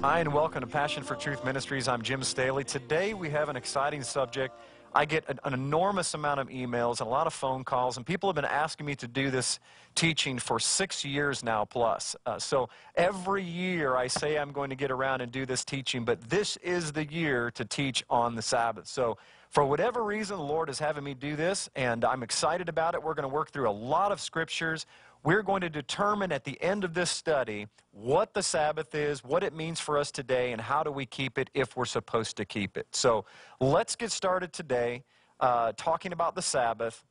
Hi, and welcome to Passion for Truth Ministries. I'm Jim Staley. Today we have an exciting subject. I get an enormous amount of emails and a lot of phone calls, and people have been asking me to do this teaching for 6 years now plus. So every year I say I'm going to get around and do this teaching, but this is the year to teach on the Sabbath. So for whatever reason, the Lord is having me do this, and I'm excited about it. We're going to work through a lot of scriptures. We're going to determine at the end of this study what the Sabbath is, what it means for us today, and how do we keep it if we're supposed to keep it. So let's get started today talking about the Sabbath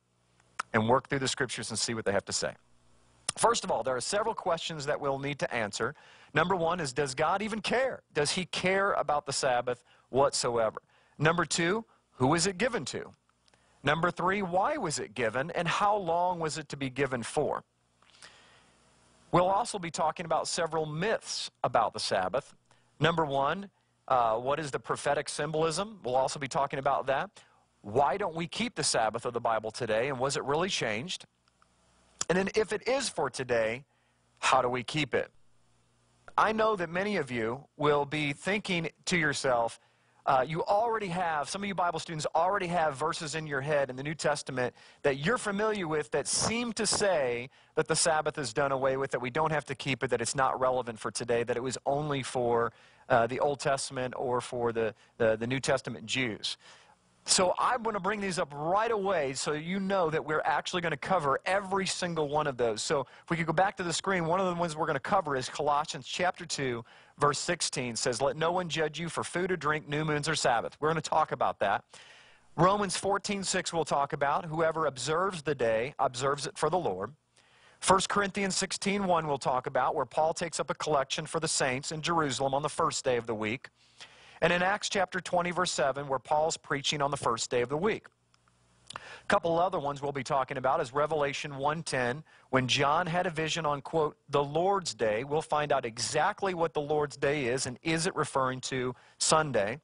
and work through the scriptures and see what they have to say. First of all, there are several questions that we'll need to answer. Number one is, does God even care? Does he care about the Sabbath whatsoever? Number two, who is it given to? Number three, why was it given, and how long was it to be given for? We'll also be talking about several myths about the Sabbath. Number one, what is the prophetic symbolism? We'll also be talking about that. Why don't we keep the Sabbath of the Bible today, and was it really changed? And then if it is for today, how do we keep it? I know that many of you will be thinking to yourself, you already have, some of you Bible students already have verses in your head in the New Testament that you're familiar with that seem to say that the Sabbath is done away with, that we don't have to keep it, that it's not relevant for today, that it was only for the Old Testament or for the New Testament Jews. So I'm going to bring these up right away so you know that we're actually going to cover every single one of those. So if we could go back to the screen, one of the ones we're going to cover is Colossians chapter 2, verse 16 says, "Let no one judge you for food or drink, new moons or Sabbath." We're going to talk about that. Romans 14:6 we'll talk about. Whoever observes the day observes it for the Lord. 1 Corinthians 16:1 we'll talk about, where Paul takes up a collection for the saints in Jerusalem on the first day of the week. And in Acts chapter 20, verse 7, where Paul's preaching on the first day of the week. A couple other ones we'll be talking about is Revelation 1:10, when John had a vision on, quote, the Lord's Day. We'll find out exactly what the Lord's Day is, and is it referring to Sunday.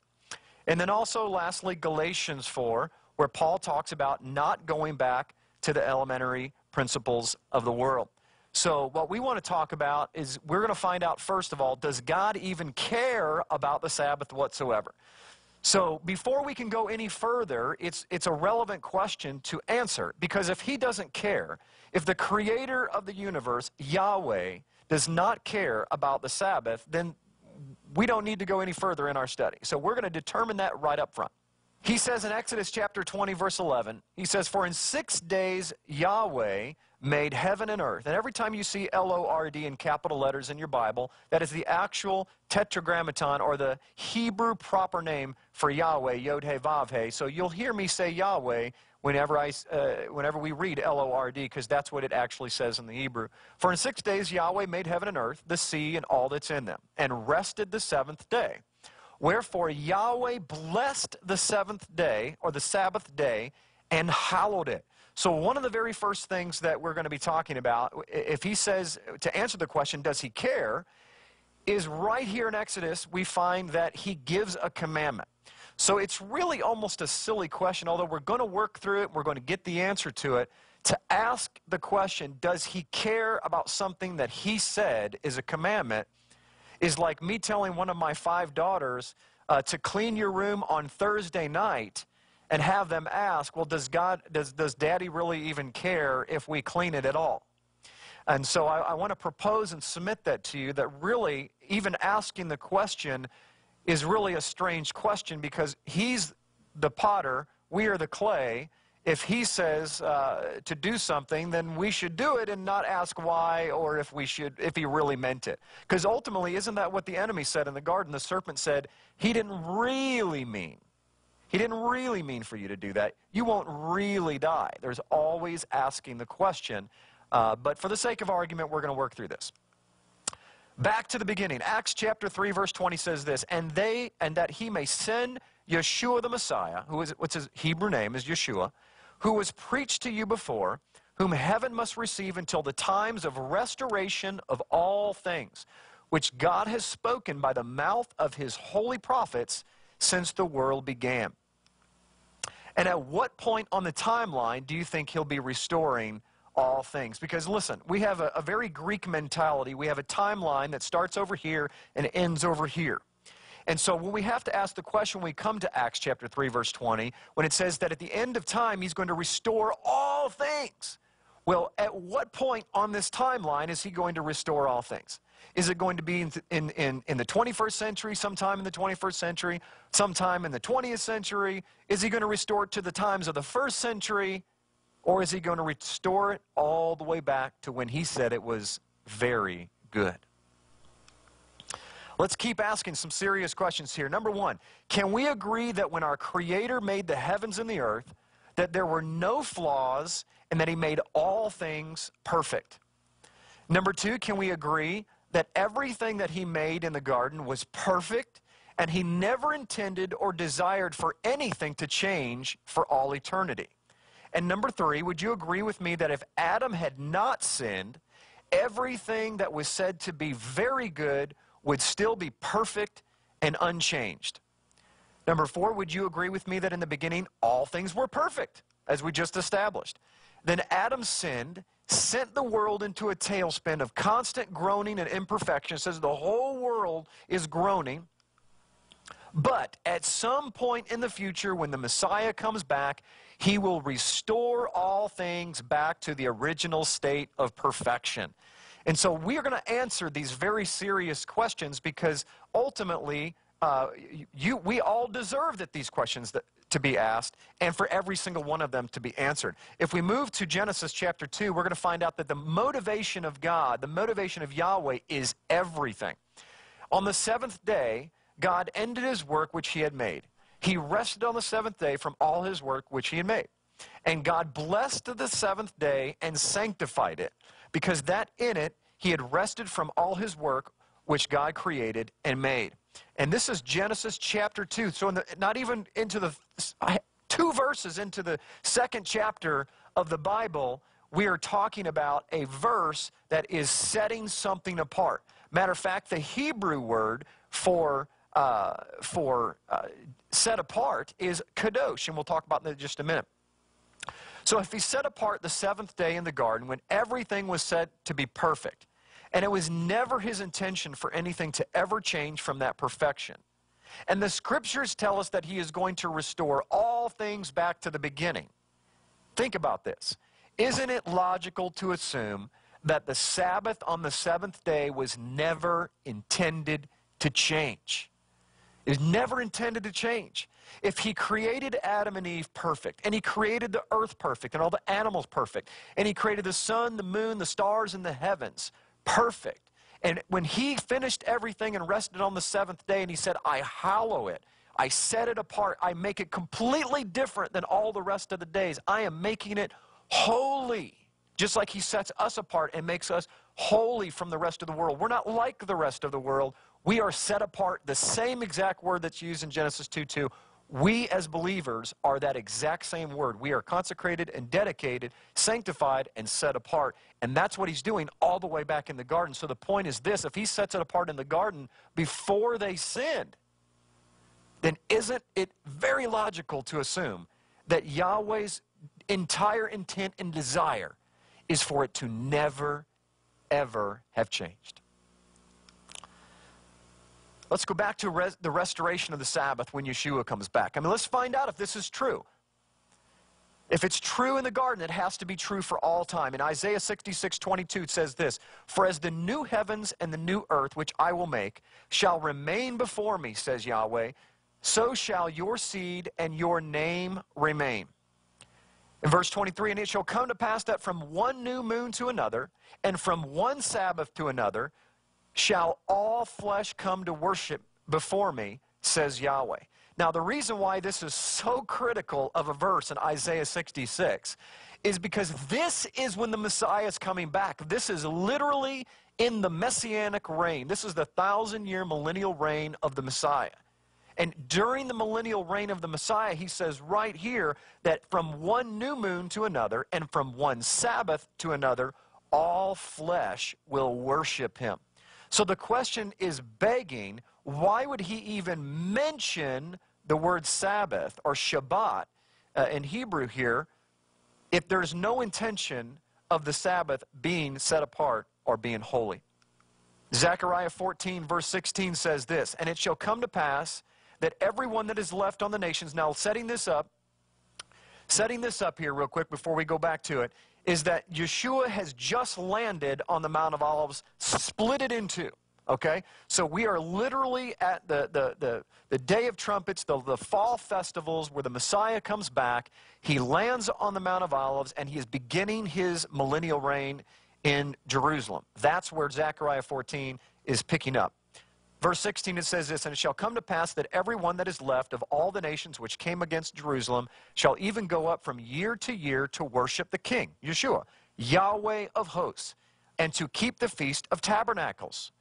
And then also, lastly, Galatians 4, where Paul talks about not going back to the elementary principles of the world. So what we want to talk about is we're going to find out, first of all, does God even care about the Sabbath whatsoever? So before we can go any further, it's a relevant question to answer, because if he doesn't care, if the creator of the universe, Yahweh, does not care about the Sabbath, then we don't need to go any further in our study. So we're going to determine that right up front. He says in Exodus chapter 20, verse 11, he says, "For in 6 days Yahweh made heaven and earth." And every time you see L-O-R-D in capital letters in your Bible, that is the actual tetragrammaton, or the Hebrew proper name for Yahweh, Yod-He-Vav-He. So you'll hear me say Yahweh whenever we read L-O-R-D, because that's what it actually says in the Hebrew. "For in 6 days Yahweh made heaven and earth, the sea and all that's in them, and rested the seventh day. Wherefore Yahweh blessed the seventh day," or the Sabbath day, "and hallowed it." So one of the very first things that we're going to be talking about, if he says, to answer the question, does he care, is right here in Exodus we find that he gives a commandment. So it's really almost a silly question, although we're going to work through it, we're going to get the answer to it, to ask the question, does he care about something that he said is a commandment, is like me telling one of my 5 daughters to clean your room on Thursday night, and have them ask, well, does Daddy really even care if we clean it at all? And so I want to propose and submit that to you, that really even asking the question is really a strange question, because he's the potter, we are the clay. If he says to do something, then we should do it and not ask why, or if he really meant it. Because ultimately, isn't that what the enemy said in the garden? The serpent said, he didn't really mean for you to do that. You won't really die. There's always asking the question. But for the sake of argument, we're going to work through this. Back to the beginning. Acts chapter 3, verse 20 says this, and that he may send Yeshua the Messiah, what's his Hebrew name is Yeshua, who was preached to you before, whom heaven must receive until the times of restoration of all things, which God has spoken by the mouth of his holy prophets since the world began. And at what point on the timeline do you think he'll be restoring all things. Because listen, we have a very Greek mentality. We have a timeline that starts over here and ends over here. And so when we have to ask the question, when we come to Acts chapter 3, verse 20, when it says that at the end of time, he's going to restore all things. Well, at what point on this timeline is he going to restore all things? Is it going to be in the 21st century, sometime in the 21st century, sometime in the 20th century? Is he going to restore it to the times of the first century? Or is he going to restore it all the way back to when he said it was very good? Let's keep asking some serious questions here. Number one, can we agree that when our Creator made the heavens and the earth, that there were no flaws and that he made all things perfect? Number two, can we agree that everything that he made in the garden was perfect and he never intended or desired for anything to change for all eternity? And number three, would you agree with me that if Adam had not sinned, everything that was said to be very good would still be perfect and unchanged? Number four, would you agree with me that in the beginning all things were perfect, as we just established? Then Adam sinned, sent the world into a tailspin of constant groaning and imperfection. It says the whole world is groaning. But at some point in the future, when the Messiah comes back, he will restore all things back to the original state of perfection. And so we are going to answer these very serious questions because ultimately we all deserve that these questions to be asked and for every single one of them to be answered. If we move to Genesis chapter 2, we're going to find out that the motivation of God, the motivation of Yahweh is everything. On the seventh day, God ended his work which he had made. He rested on the seventh day from all his work which he had made. And God blessed the seventh day and sanctified it, because that in it he had rested from all his work which God created and made. And this is Genesis chapter 2. So not even into the 2 verses into the second chapter of the Bible, we are talking about a verse that is setting something apart. Matter of fact, the Hebrew word for set apart is kadosh, and we'll talk about that in just a minute. So if he set apart the seventh day in the garden when everything was said to be perfect, and it was never his intention for anything to ever change from that perfection, and the scriptures tell us that he is going to restore all things back to the beginning. Think about this. Isn't it logical to assume that the Sabbath on the seventh day was never intended to change? It was never intended to change. If he created Adam and Eve perfect, and he created the earth perfect, and all the animals perfect, and he created the sun, the moon, the stars, and the heavens perfect, and when he finished everything and rested on the seventh day, and he said, I hallow it, I set it apart, I make it completely different than all the rest of the days, I am making it holy, just like he sets us apart and makes us holy from the rest of the world. We're not like the rest of the world. We are set apart, the same exact word that's used in Genesis 2:2. We as believers are that exact same word. We are consecrated and dedicated, sanctified and set apart. And that's what he's doing all the way back in the garden. So the point is this: if he sets it apart in the garden before they sinned, then isn't it very logical to assume that Yahweh's entire intent and desire is for it to never, ever have changed? Let's go back to the restoration of the Sabbath when Yeshua comes back. I mean, let's find out if this is true. If it's true in the garden, it has to be true for all time. In Isaiah 66:22, it says this: For as the new heavens and the new earth, which I will make, shall remain before me, says Yahweh, so shall your seed and your name remain. In verse 23, and it shall come to pass that from one new moon to another, and from one Sabbath to another, shall all flesh come to worship before me, says Yahweh. Now, the reason why this is so critical of a verse in Isaiah 66 is because this is when the Messiah is coming back. This is literally in the Messianic reign. This is the 1,000-year millennial reign of the Messiah. And during the millennial reign of the Messiah, he says right here that from one new moon to another and from one Sabbath to another, all flesh will worship him. So the question is begging, why would he even mention the word Sabbath or Shabbat in Hebrew here if there's no intention of the Sabbath being set apart or being holy. Zechariah 14, verse 16 says this, "And it shall come to pass that everyone that is left on the nations," now setting this up here real quick before we go back to it, is that Yeshua has just landed on the Mount of Olives, split it in two. Okay? So we are literally at the Day of Trumpets, the fall festivals where the Messiah comes back. He lands on the Mount of Olives, and he is beginning his millennial reign in Jerusalem. That's where Zechariah 14 is picking up. Verse 16, it says this, "And it shall come to pass that every one that is left of all the nations which came against Jerusalem shall even go up from year to year to worship the King," Yeshua, "Yahweh of hosts, and to keep the Feast of Tabernacles."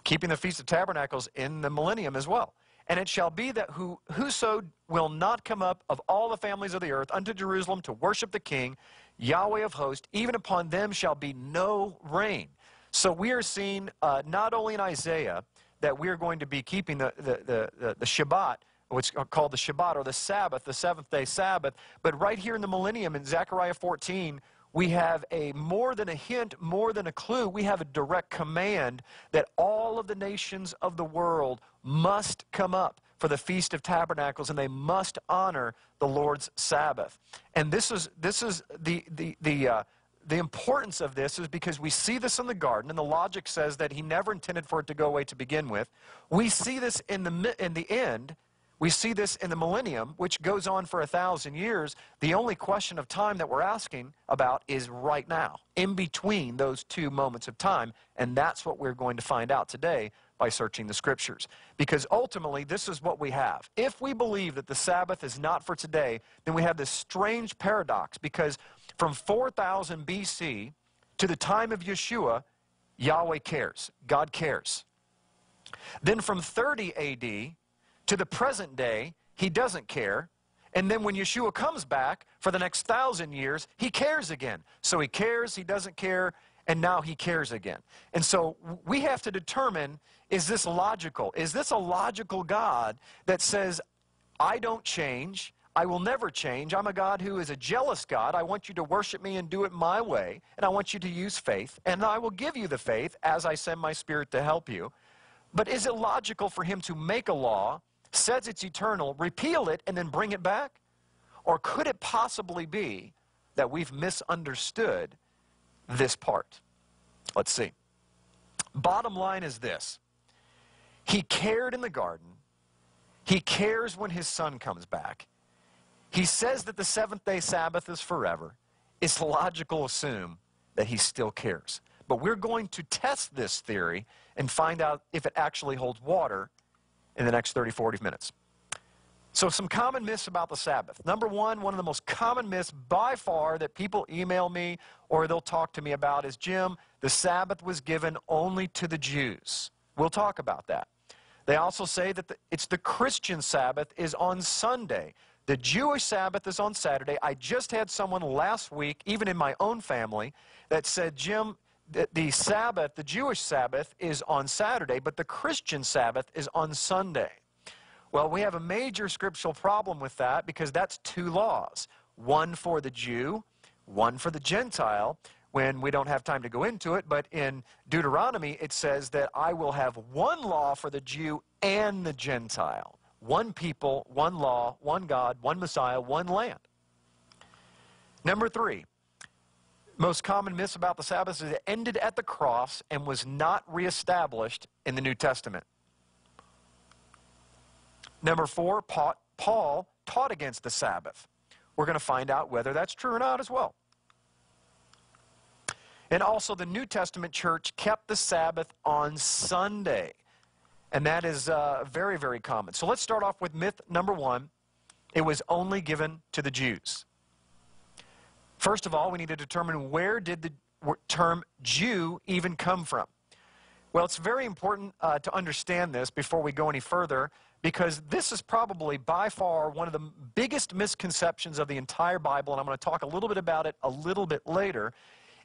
Keeping the Feast of Tabernacles in the millennium as well. "And it shall be that whoso will not come up of all the families of the earth unto Jerusalem to worship the King, Yahweh of hosts, even upon them shall be no rain." So we are seeing not only in Isaiah that we are going to be keeping the Shabbat, what's called the Shabbat or the Sabbath, the seventh-day Sabbath, but right here in the millennium in Zechariah 14, we have a more than a hint, more than a clue. We have a direct command that all of the nations of the world must come up for the Feast of Tabernacles, and they must honor the Lord's Sabbath. And this is the importance of this is because we see this in the garden, and the logic says that he never intended for it to go away to begin with. We see this in the end. We see this in the millennium, which goes on for 1,000 years. The only question of time that we're asking about is right now, in between those two moments of time, and that's what we're going to find out today by searching the Scriptures. Because ultimately, this is what we have. If we believe that the Sabbath is not for today, then we have this strange paradox, because from 4000 BC to the time of Yeshua, Yahweh cares. God cares. Then from 30 AD to the present day, he doesn't care. And then when Yeshua comes back for the next 1,000 years, he cares again. So he cares, he doesn't care, and now he cares again. And so we have to determine, is this logical? Is this a logical God that says, I don't change, I will never change, I'm a God who is a jealous God, I want you to worship me and do it my way, and I want you to use faith, and I will give you the faith as I send my Spirit to help you. But is it logical for him to make a law, says it's eternal, repeal it, and then bring it back? Or could it possibly be that we've misunderstood this part? Let's see. Bottom line is this. He cared in the garden. He cares when his son comes back. He says that the seventh-day Sabbath is forever. It's logical to assume that he still cares. But we're going to test this theory and find out if it actually holds water in the next 30, 40 minutes. So some common myths about the Sabbath. Number one of the most common myths by far that people email me or they'll talk to me about is, Jim, the Sabbath was given only to the Jews. We'll talk about that. They also say that it's the Christian Sabbath is on Sunday. The Jewish Sabbath is on Saturday. I just had someone last week, even in my own family, that said, Jim, the Sabbath, the Jewish Sabbath is on Saturday, but the Christian Sabbath is on Sunday. Well, we have a major scriptural problem with that because that's two laws. One for the Jew, one for the Gentile, when we don't have time to go into it, but in Deuteronomy it says that I will have one law for the Jew and the Gentile. One people, one law, one God, one Messiah, one land. Number three. Most common myths about the Sabbath is it ended at the cross and was not reestablished in the New Testament. Number four, Paul taught against the Sabbath. We're going to find out whether that's true or not as well. And also the New Testament church kept the Sabbath on Sunday. And that is very, very common. So let's start off with myth number one. It was only given to the Jews. First of all, we need to determine where did the term Jew even come from. Well, it's very important to understand this before we go any further, because this is probably by far one of the biggest misconceptions of the entire Bible, and I'm going to talk a little bit about it a little bit later,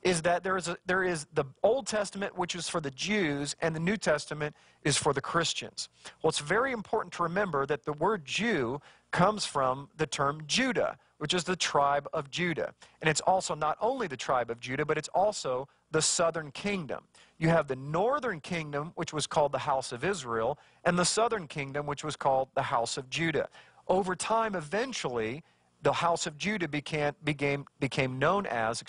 is that there is the Old Testament, which is for the Jews, and the New Testament is for the Christians. Well, it's very important to remember that the word Jew comes from the term Judah, which is the tribe of Judah. And it's also not only the tribe of Judah, but it's also the southern kingdom. You have the northern kingdom, which was called the house of Israel, and the southern kingdom, which was called the house of Judah. Over time, eventually, the house of Judah became known as,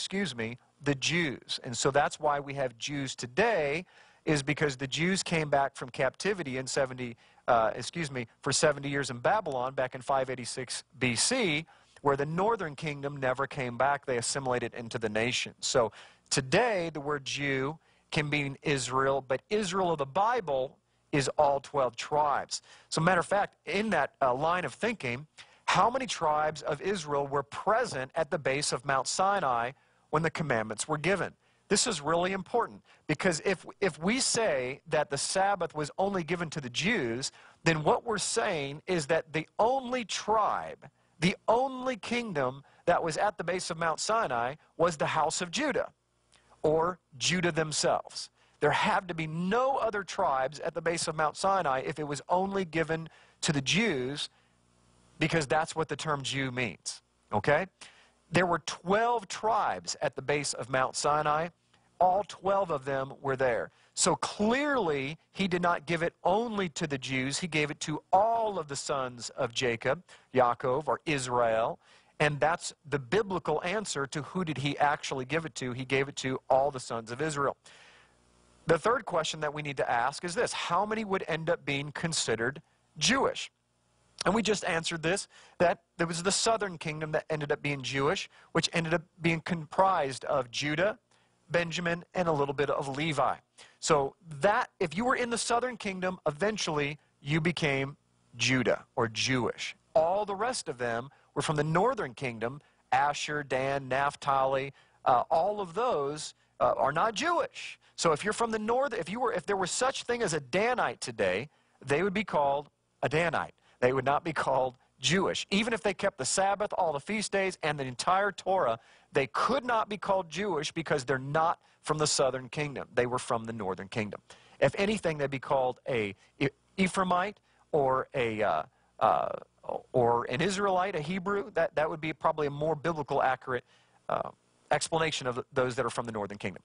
the Jews. And so that's why we have Jews today, is because the Jews came back from captivity in for 70 years in Babylon back in 586 BC, where the northern kingdom never came back. They assimilated into the nation. So today, the word Jew can mean Israel, but Israel of the Bible is all 12 tribes. So matter of fact, in that line of thinking, how many tribes of Israel were present at the base of Mount Sinai when the commandments were given? This is really important, because if we say that the Sabbath was only given to the Jews, then what we're saying is that the only tribe, the only kingdom that was at the base of Mount Sinai was the house of Judah, or Judah themselves. There had to be no other tribes at the base of Mount Sinai if it was only given to the Jews, because that's what the term Jew means, okay? There were 12 tribes at the base of Mount Sinai. All 12 of them were there. So clearly, he did not give it only to the Jews. He gave it to all of the sons of Jacob, Yaakov, or Israel. And that's the biblical answer to who did he actually give it to. He gave it to all the sons of Israel. The third question that we need to ask is this: how many would end up being considered Jewish? And we just answered this, that there was the southern kingdom that ended up being Jewish, which ended up being comprised of Judah, Benjamin, and a little bit of Levi. So that, if you were in the southern kingdom, eventually you became Judah, or Jewish. All the rest of them were from the northern kingdom: Asher, Dan, Naphtali. All of those are not Jewish. So if you're from the north, if there were such thing as a Danite today, they would be called a Danite. They would not be called Jewish. Even if they kept the Sabbath, all the feast days, and the entire Torah, they could not be called Jewish because they're not from the southern kingdom. They were from the northern kingdom. If anything, they'd be called a Ephraimite or an Israelite, a Hebrew. That would be probably a more biblical, accurate explanation of those that are from the northern kingdom.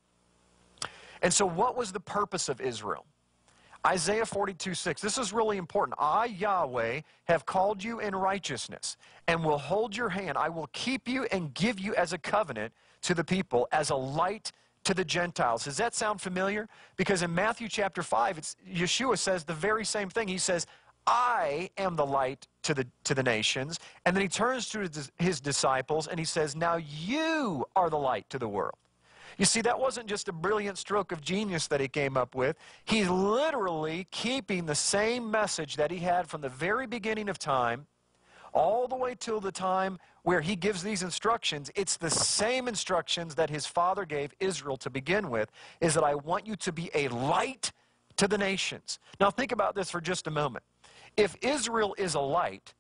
And so what was the purpose of Israel? Isaiah 42:6. This is really important. I, Yahweh, have called you in righteousness and will hold your hand. I will keep you and give you as a covenant to the people, as a light to the Gentiles. Does that sound familiar? Because in Matthew chapter 5, Yeshua says the very same thing. He says, I am the light to the nations. And then he turns to his disciples and he says, now you are the light to the world. You see, that wasn't just a brilliant stroke of genius that he came up with. He's literally keeping the same message that he had from the very beginning of time, all the way till the time where he gives these instructions. It's the same instructions that his father gave Israel to begin with, is that I want you to be a light to the nations. Now think about this for just a moment. If Israel is a light,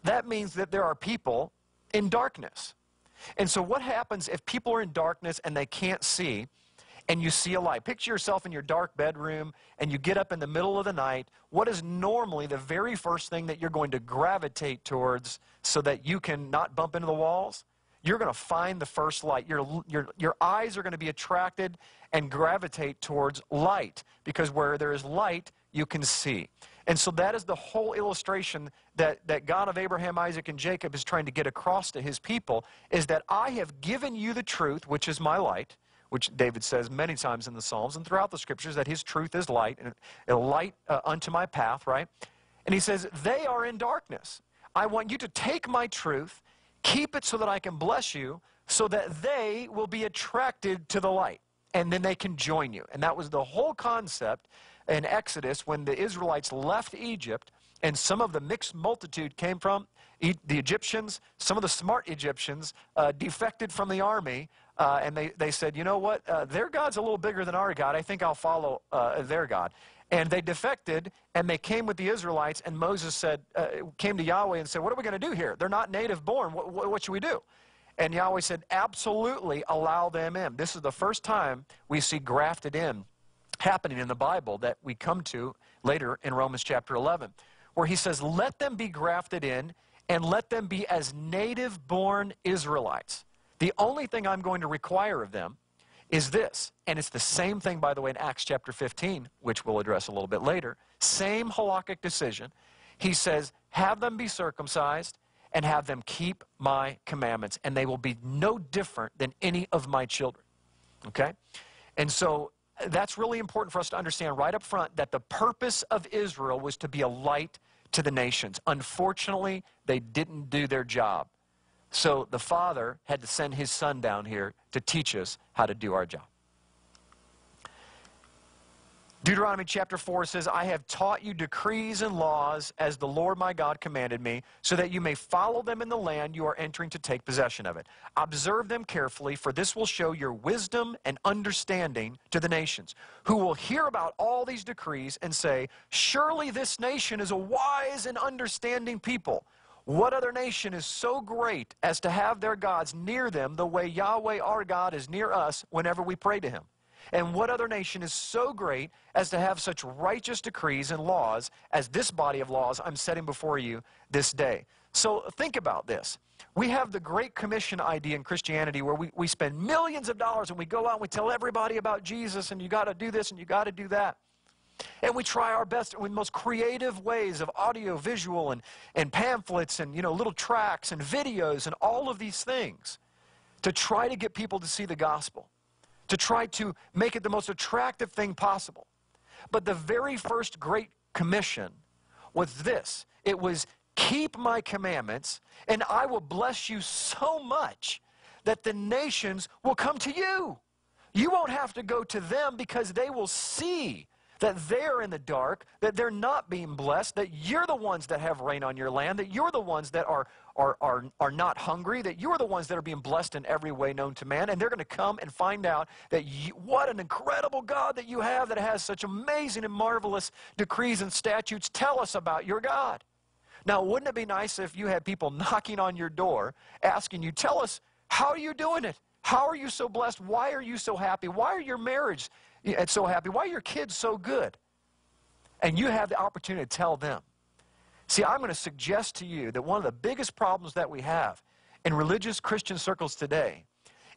that means that there are people in darkness. And so what happens if people are in darkness and they can't see, and you see a light? Picture yourself in your dark bedroom and you get up in the middle of the night. What is normally the very first thing that you're going to gravitate towards so that you can not bump into the walls? You're going to find the first light. Your eyes are going to be attracted and gravitate towards light, because where there is light, you can see. And so that is the whole illustration that God of Abraham, Isaac, and Jacob is trying to get across to his people, is that I have given you the truth, which is my light, which David says many times in the Psalms and throughout the Scriptures, that his truth is light, and a light unto my path, right? And he says, they are in darkness. I want you to take my truth, keep it so that I can bless you, so that they will be attracted to the light, and then they can join you. And that was the whole concept in Exodus when the Israelites left Egypt, and some of the mixed multitude came from the Egyptians. Some of the smart Egyptians defected from the army, and they said, you know what, their God's a little bigger than our God. I think I'll follow their God. And they defected, and they came with the Israelites, and Moses came to Yahweh and said, what are we going to do here? They're not native born. What should we do? And Yahweh said, absolutely allow them in. This is the first time we see grafted in happening in the Bible that we come to later in Romans chapter 11, where he says, let them be grafted in and let them be as native-born Israelites. The only thing I'm going to require of them is this, and it's the same thing, by the way, in Acts chapter 15, which we'll address a little bit later. Same halakhic decision. He says, have them be circumcised and have them keep my commandments, and they will be no different than any of my children. Okay? And so that's really important for us to understand right up front, that the purpose of Israel was to be a light to the nations. Unfortunately, they didn't do their job. So the Father had to send his Son down here to teach us how to do our job. Deuteronomy chapter 4 says, I have taught you decrees and laws as the Lord my God commanded me, so that you may follow them in the land you are entering to take possession of it. Observe them carefully, for this will show your wisdom and understanding to the nations, who will hear about all these decrees and say, surely this nation is a wise and understanding people. What other nation is so great as to have their gods near them the way Yahweh our God is near us whenever we pray to him? And what other nation is so great as to have such righteous decrees and laws as this body of laws I'm setting before you this day? So think about this. We have the Great Commission idea in Christianity where we spend millions of dollars and we go out and we tell everybody about Jesus and you got to do this and you got to do that. And we try our best with most creative ways of audio, visual, and pamphlets and, little tracts and videos and all of these things to try to get people to see the gospel, to try to make it the most attractive thing possible. But the very first Great Commission was this. It was, keep my commandments, and I will bless you so much that the nations will come to you. You won't have to go to them because they will see that they're in the dark, that they're not being blessed, that you're the ones that have rain on your land, that you're the ones that are not hungry, that you're the ones that are being blessed in every way known to man, and they're going to come and find out that what an incredible God that you have that has such amazing and marvelous decrees and statutes. Tell us about your God. Now, wouldn't it be nice if you had people knocking on your door asking you, tell us, how are you doing it? How are you so blessed? Why are you so happy? Why are your marriage so happy? Why are your kids so good? And you have the opportunity to tell them. See, I'm going to suggest to you that one of the biggest problems that we have in religious Christian circles today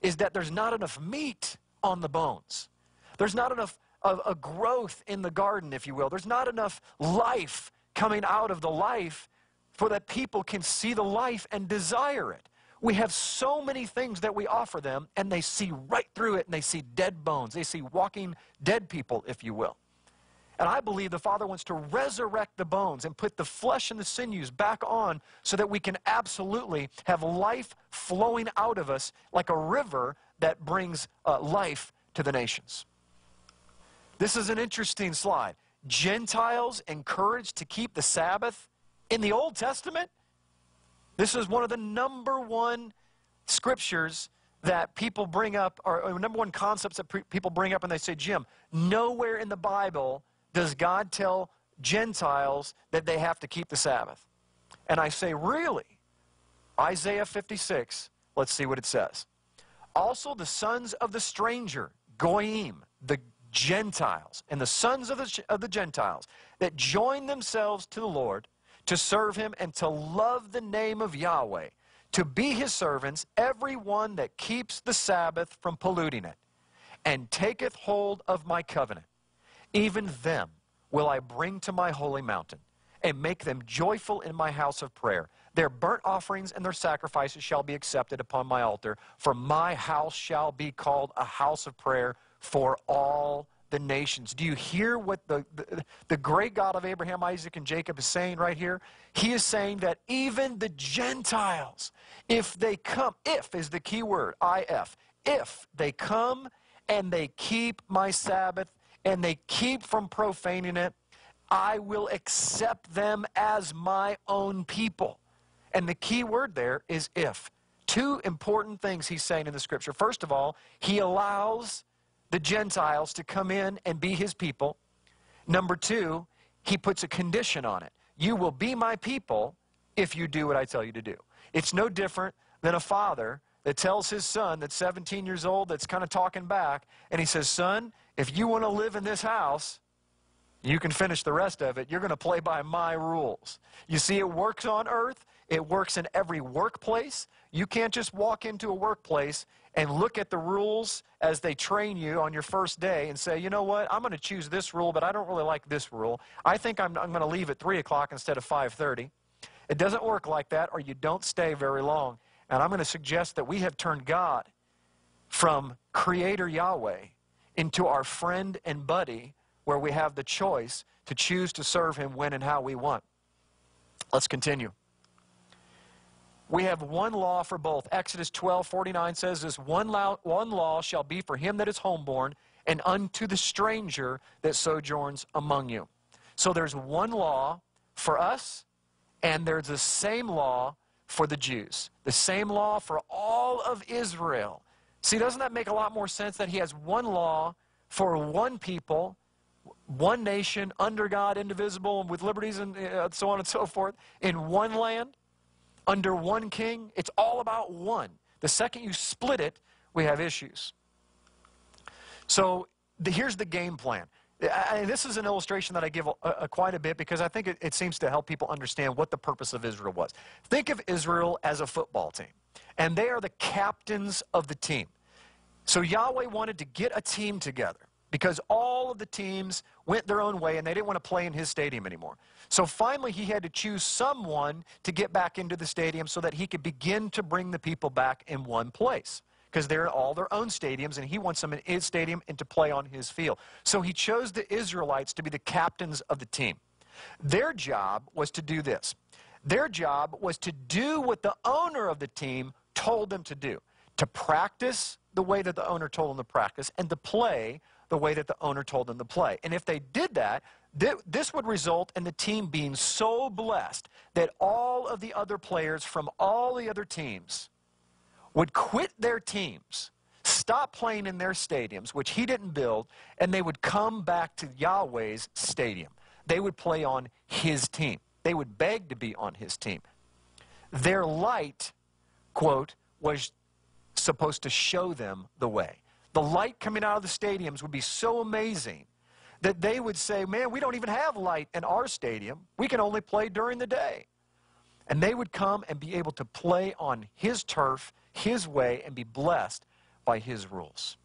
is that there's not enough meat on the bones. There's not enough of a growth in the garden, if you will. There's not enough life coming out of the life for that people can see the life and desire it. We have so many things that we offer them, and they see right through it, and they see dead bones. They see walking dead people, if you will. And I believe the Father wants to resurrect the bones and put the flesh and the sinews back on so that we can absolutely have life flowing out of us like a river that brings life to the nations. This is an interesting slide. Gentiles encouraged to keep the Sabbath in the Old Testament? This is one of the number one scriptures that people bring up, or number one concepts that people bring up, and they say, Jim, nowhere in the Bible does God tell Gentiles that they have to keep the Sabbath. And I say, really? Isaiah 56, let's see what it says. Also the sons of the stranger, Goyim, the Gentiles, and the sons of the Gentiles that join themselves to the Lord, to serve him and to love the name of Yahweh, to be his servants, every one that keeps the Sabbath from polluting it, and taketh hold of my covenant. Even them will I bring to my holy mountain, and make them joyful in my house of prayer. Their burnt offerings and their sacrifices shall be accepted upon my altar, for my house shall be called a house of prayer for all the nations. Do you hear what the great God of Abraham, Isaac, and Jacob is saying right here? He is saying that even the Gentiles, if they come, if is the key word, I-F, if they come and they keep my Sabbath and they keep from profaning it, I will accept them as my own people. And the key word there is if. Two important things he's saying in the scripture. First of all, he allows the Gentiles to come in and be his people. Number two, he puts a condition on it. You will be my people if you do what I tell you to do. It's no different than a father that tells his son that's 17 years old, that's kind of talking back, and he says, son, if you want to live in this house, you can finish the rest of it. You're going to play by my rules. You see, it works on earth. It works in every workplace. You can't just walk into a workplace and look at the rules as they train you on your first day and say, you know what, I'm going to choose this rule, but I don't really like this rule. I think I'm going to leave at 3 o'clock instead of 5:30. It doesn't work like that, or you don't stay very long. And I'm going to suggest that we have turned God from Creator Yahweh into our friend and buddy, where we have the choice to choose to serve Him when and how we want. Let's continue. We have one law for both. Exodus 12:49 says this, one law shall be for him that is homeborn, and unto the stranger that sojourns among you. So there's one law for us, and there's the same law for the Jews. The same law for all of Israel. See, doesn't that make a lot more sense that He has one law for one people, one nation, under God, indivisible, and with liberties and so on and so forth, in one land, under one king? It's all about one. The second you split it, we have issues. So here's the game plan. This is an illustration that I give quite a bit because I think it seems to help people understand what the purpose of Israel was. Think of Israel as a football team, and they are the captains of the team. So Yahweh wanted to get a team together because all of the teams went their own way and they didn't want to play in His stadium anymore. So finally He had to choose someone to get back into the stadium so that He could begin to bring the people back in one place, because they're in all their own stadiums, and He wants them in His stadium and to play on His field. So He chose the Israelites to be the captains of the team. Their job was to do this. Their job was to do what the owner of the team told them to do, to practice the way that the owner told them to practice, and to play the way that the owner told them to play. And if they did that, this would result in the team being so blessed that all of the other players from all the other teams would quit their teams, stop playing in their stadiums, which He didn't build, and they would come back to Yahweh's stadium. They would play on His team. They would beg to be on His team. Their light, quote, was supposed to show them the way. The light coming out of the stadiums would be so amazing that they would say, man, we don't even have light in our stadium. We can only play during the day. And they would come and be able to play on His turf, His way, and be blessed by His rules.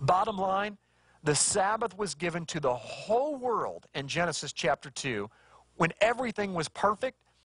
Bottom line, the Sabbath was given to the whole world in Genesis chapter 2 when everything was perfect,